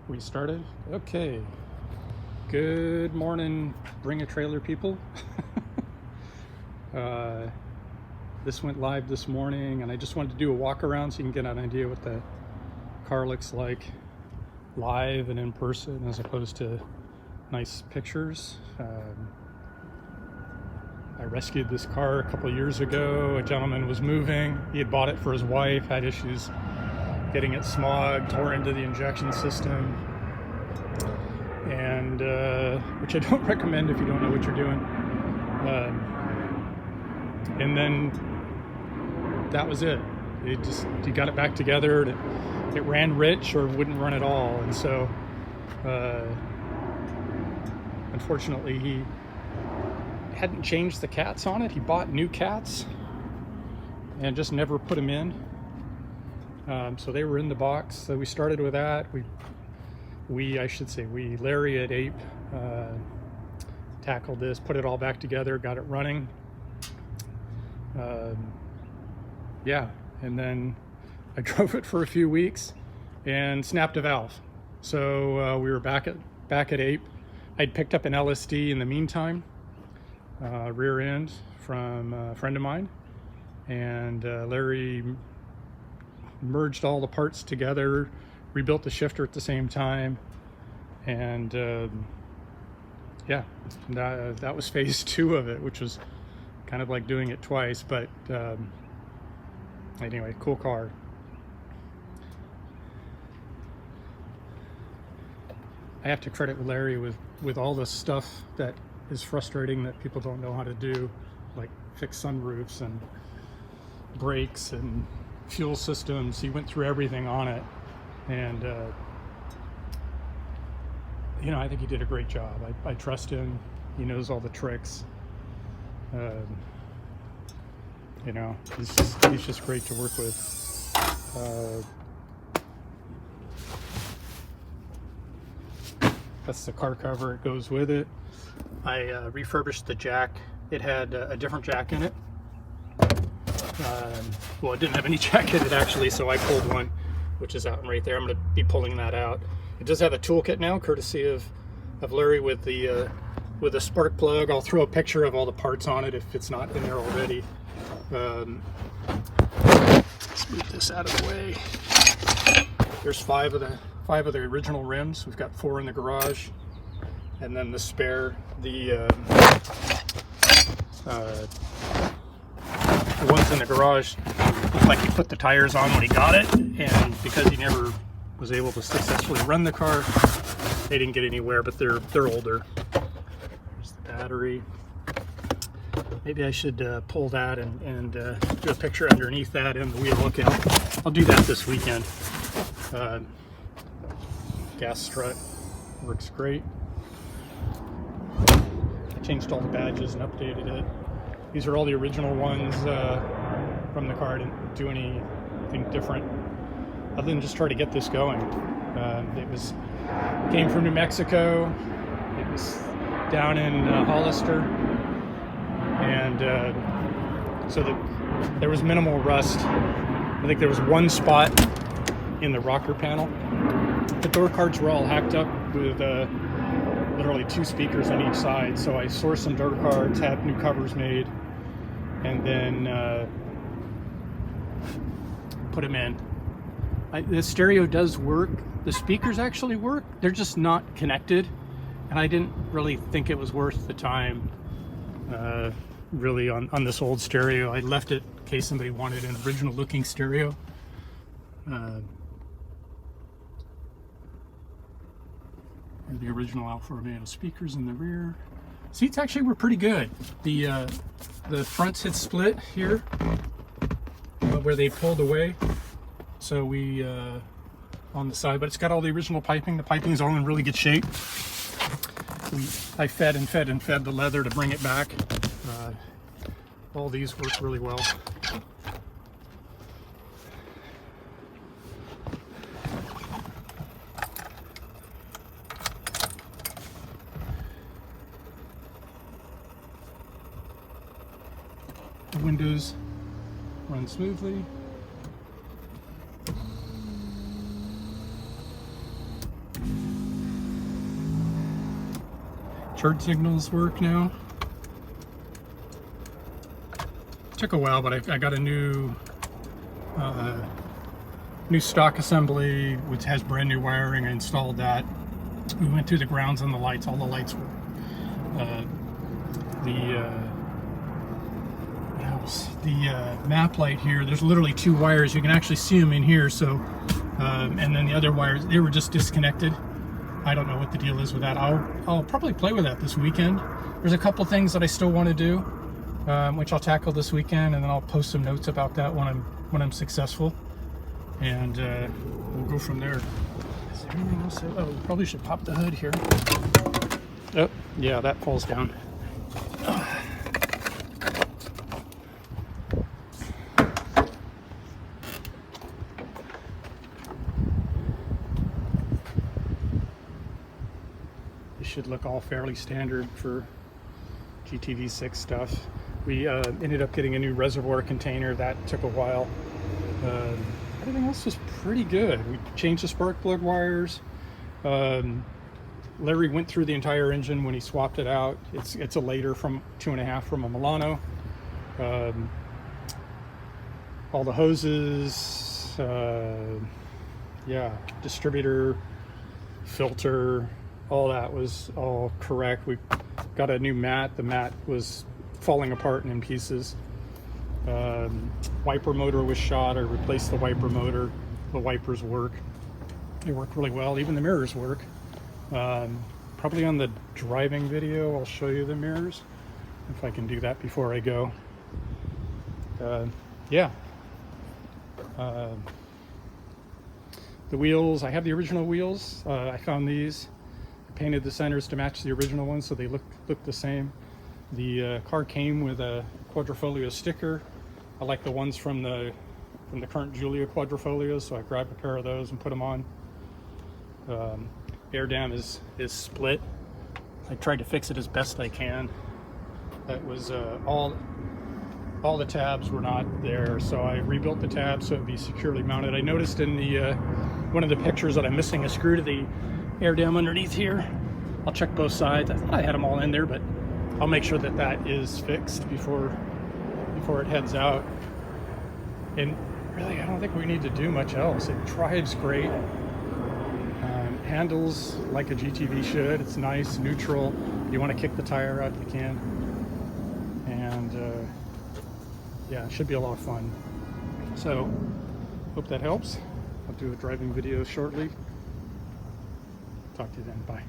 We started? Okay. Good morning, Bring a Trailer people. This went live this morning, and I just wanted to do a walk around so you can get an idea what the car looks like live and in person as opposed to nice pictures. I rescued this car a couple years ago. A gentleman was moving. He had bought it for his wife, had issues getting it smogged, tore into the injection system, and which I don't recommend if you don't know what you're doing. And then that was it. He got it back together. It ran rich or wouldn't run at all, and so unfortunately he hadn't changed the cats on it. He bought new cats and just never put them in. So they were in the box. So we started with that. We Larry at Ape tackled this, put it all back together, got it running. Yeah, and then I drove it for a few weeks and snapped a valve. So we were back at Ape. I'd picked up an LSD in the meantime, rear end from a friend of mine, and Larry merged all the parts together, rebuilt the shifter at the same time, and yeah, that was phase 2 of it, which was kind of like doing it twice. But anyway, cool car. I have to credit Larry with all the stuff that is frustrating that people don't know how to do, like fix sunroofs and brakes and fuel systems. He went through everything on it, and I think he did a great job. I trust him. He knows all the tricks. He's just great to work with. That's the car cover. It goes with it. I refurbished the jack. It had a different jack in it. Well, it didn't have any jack in it actually, so I pulled one, which is out right there. I'm going to be pulling that out. It does have a toolkit now, courtesy of Larry, with the spark plug. I'll throw a picture of all the parts on it if it's not in there already. Let's move this out of the way. There's five of the original rims. We've got 4 in the garage, and then the spare. The ones in the garage, like he put the tires on when he got it, and because he never was able to successfully run the car, they didn't get anywhere. But they're older. There's the battery. Maybe I should pull that and do a picture underneath that in the wheel. Okay, I'll do that this weekend. Gas strut works great. I changed all the badges and updated it. These are all the original ones from the car. I didn't do anything different other than just try to get this going. Came from New Mexico. It was down in Hollister, and so there was minimal rust. I think there was one spot in the rocker panel. The door cards were all hacked up with literally 2 speakers on each side. So I sourced some door cards, had new covers made, and then put them in. The stereo does work. The speakers actually work. They're just not connected, and I didn't really think it was worth the time really on this old stereo. I left it in case somebody wanted an original looking stereo. And the original Alfa Romeo speakers in the rear. Seats actually were pretty good. The fronts had split here where they pulled away, so we on the side, but it's got all the original piping. The piping is all in really good shape. I fed the leather to bring it back. All these work really well. The windows run smoothly. turn signals work now. Took a while, but I got a new stock assembly which has brand new wiring. I installed that. We went through the grounds and the lights. All the lights were the map light here. There's literally 2 wires. You can actually see them in here. So and then the other wires, they were just disconnected. I don't know what the deal is with that. I'll probably play with that this weekend. There's a couple things that I still want to do, which I'll tackle this weekend, and then I'll post some notes about that when I'm successful, and we'll go from there. Is there anything else? Oh, we probably should pop the hood here. Oh, yeah, that falls down. Should look all fairly standard for GTV6 stuff. We ended up getting a new reservoir container. That took a while. Everything else was pretty good. We changed the spark plug wires. Larry went through the entire engine when he swapped it out. It's a later from 2.5 from a Milano. All the hoses, yeah, distributor, filter, all that was all correct. We got a new mat. The mat was falling apart and in pieces. Wiper motor was shot. I replaced the wiper motor. The wipers work. They work really well. Even the mirrors work. Probably on the driving video I'll show you the mirrors, if I can do that before I go. Yeah. The wheels, I have the original wheels. I found these. Painted the centers to match the original ones so they look the same. The car came with a Quadrifoglio sticker. I like the ones from the current Giulia Quadrifolios, so I grabbed a pair of those and put them on. Air dam is split. I tried to fix it as best I can. That was all the tabs were not there, so I rebuilt the tabs so it'd be securely mounted. I noticed in the one of the pictures that I'm missing a screw to the air dam underneath here. I'll check both sides. I thought I had them all in there, but I'll make sure that that is fixed before it heads out. And really, I don't think we need to do much else. It drives great. Handles like a GTV should. It's nice, neutral. You want to kick the tire out, you can. And yeah, it should be a lot of fun. So, hope that helps. I'll do a driving video shortly. Talk to you then. Bye.